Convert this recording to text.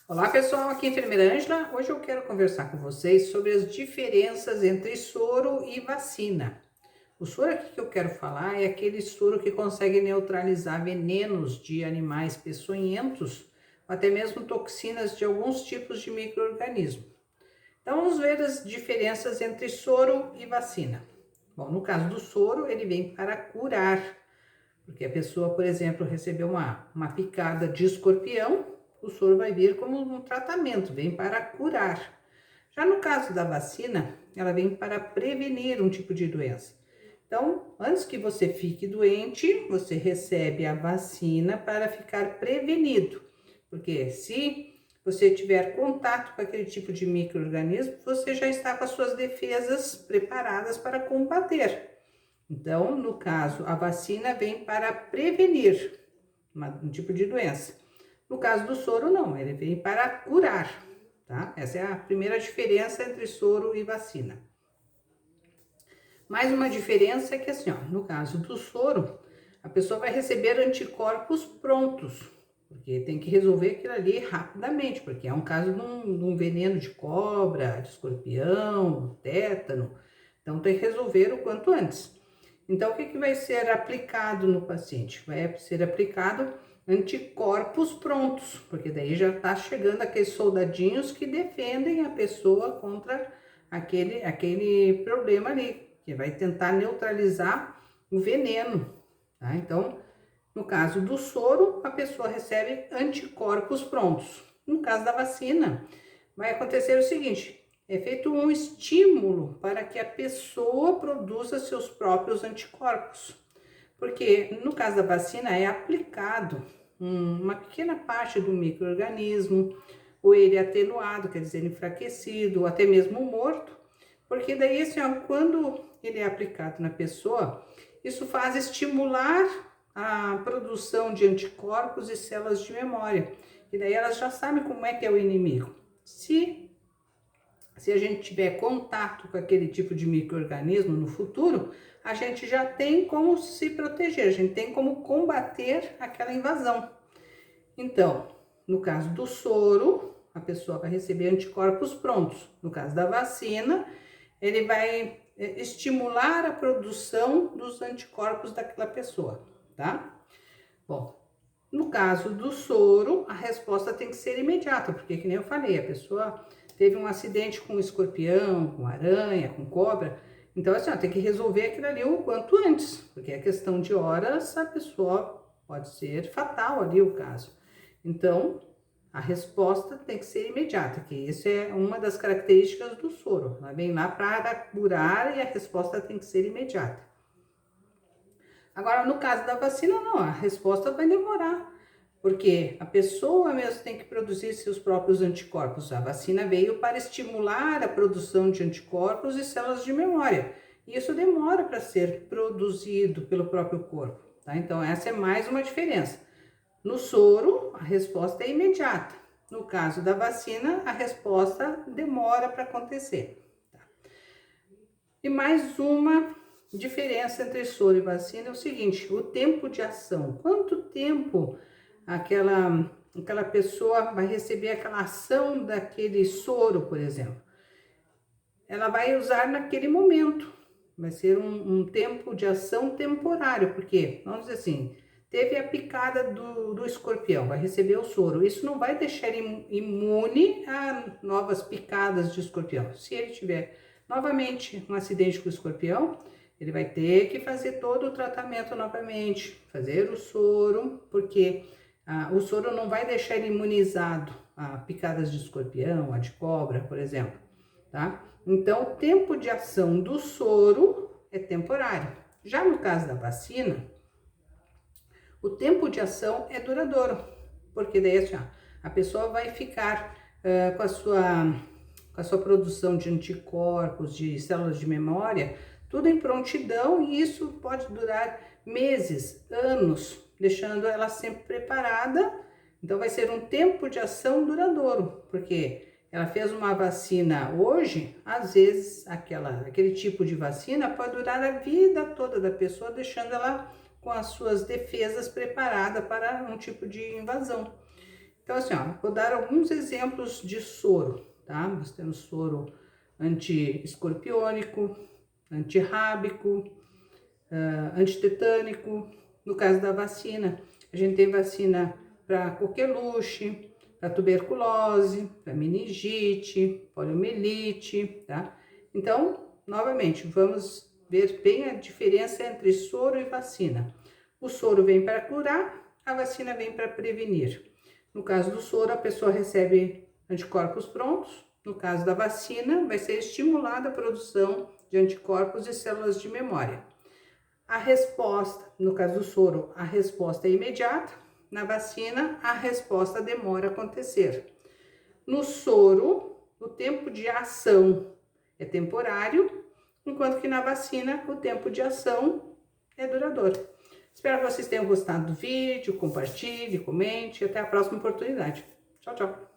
Olá pessoal, aqui é a enfermeira Ângela. Hoje eu quero conversar com vocês sobre as diferenças entre soro e vacina. O soro aqui que eu quero falar é aquele soro que consegue neutralizar venenos de animais peçonhentos, ou até mesmo toxinas de alguns tipos de micro-organismo. Então vamos ver as diferenças entre soro e vacina. Bom, no caso do soro, ele vem para curar, porque a pessoa, por exemplo, recebeu uma picada de escorpião, o soro vai vir como um tratamento, vem para curar. Já no caso da vacina, ela vem para prevenir um tipo de doença. Então, antes que você fique doente, você recebe a vacina para ficar prevenido. Porque se você tiver contato com aquele tipo de micro-organismo, você já está com as suas defesas preparadas para combater. Então, no caso, a vacina vem para prevenir um tipo de doença. No caso do soro, não, ele vem para curar, tá? Essa é a primeira diferença entre soro e vacina. Mais uma diferença é que, assim, ó, no caso do soro, a pessoa vai receber anticorpos prontos, porque tem que resolver aquilo ali rapidamente, porque é um caso de um veneno de cobra, de escorpião, tétano, então tem que resolver o quanto antes. Então, o que vai ser aplicado no paciente? Vai ser aplicado anticorpos prontos, porque daí já está chegando aqueles soldadinhos que defendem a pessoa contra aquele problema ali, que vai tentar neutralizar o veneno, tá? Então, no caso do soro, a pessoa recebe anticorpos prontos. No caso da vacina, vai acontecer o seguinte: é feito um estímulo para que a pessoa produza seus próprios anticorpos. Porque no caso da vacina é aplicado uma pequena parte do micro-organismo, ou ele é atenuado, quer dizer, enfraquecido, ou até mesmo morto, porque daí, assim, ó, quando ele é aplicado na pessoa, isso faz estimular a produção de anticorpos e células de memória, e daí elas já sabem como é que é o inimigo. Se a gente tiver contato com aquele tipo de micro-organismo no futuro, a gente já tem como se proteger, a gente tem como combater aquela invasão. Então, no caso do soro, a pessoa vai receber anticorpos prontos. No caso da vacina, ele vai estimular a produção dos anticorpos daquela pessoa, tá? Bom, no caso do soro, a resposta tem que ser imediata, porque, que nem eu falei, a pessoa teve um acidente com escorpião, com aranha, com cobra, então assim, ó, tem que resolver aquilo ali o quanto antes, porque é questão de horas, a pessoa pode ser fatal ali o caso. Então, a resposta tem que ser imediata, que isso é uma das características do soro, ela vem lá para curar e a resposta tem que ser imediata. Agora, no caso da vacina, não, a resposta vai demorar, porque a pessoa mesmo tem que produzir seus próprios anticorpos. A vacina veio para estimular a produção de anticorpos e células de memória. E isso demora para ser produzido pelo próprio corpo, tá? Então, essa é mais uma diferença. No soro, a resposta é imediata. No caso da vacina, a resposta demora para acontecer. Tá? E mais uma diferença entre soro e vacina é o seguinte: o tempo de ação. Quanto tempo aquela pessoa vai receber aquela ação daquele soro, por exemplo? Ela vai usar naquele momento. Vai ser um tempo de ação temporário, porque, vamos dizer assim, teve a picada do escorpião, vai receber o soro. Isso não vai deixar ele imune a novas picadas de escorpião. Se ele tiver novamente um acidente com o escorpião, ele vai ter que fazer todo o tratamento novamente, fazer o soro, porque o soro não vai deixar ele imunizado a picadas de escorpião, a de cobra, por exemplo, tá? Então, o tempo de ação do soro é temporário. Já no caso da vacina, o tempo de ação é duradouro, porque daí assim, a pessoa vai ficar com a sua produção de anticorpos, de células de memória, tudo em prontidão, e isso pode durar meses, anos, deixando ela sempre preparada. Então, vai ser um tempo de ação duradouro, porque ela fez uma vacina hoje, às vezes aquele tipo de vacina pode durar a vida toda da pessoa, deixando ela com as suas defesas preparadas para um tipo de invasão. Então, assim, ó, vou dar alguns exemplos de soro, tá? Nós temos soro anti-escorpiônico, antirrábico, antitetânico. No caso da vacina, a gente tem vacina para coqueluche, para tuberculose, para meningite, poliomielite, tá? Então, novamente, vamos ver bem a diferença entre soro e vacina. O soro vem para curar, a vacina vem para prevenir. No caso do soro, a pessoa recebe anticorpos prontos. No caso da vacina, vai ser estimulada a produção de anticorpos e células de memória. A resposta, no caso do soro, a resposta é imediata. Na vacina, a resposta demora a acontecer. No soro, o tempo de ação é temporário, enquanto que na vacina, o tempo de ação é duradouro. Espero que vocês tenham gostado do vídeo, compartilhe, comente e até a próxima oportunidade. Tchau, tchau!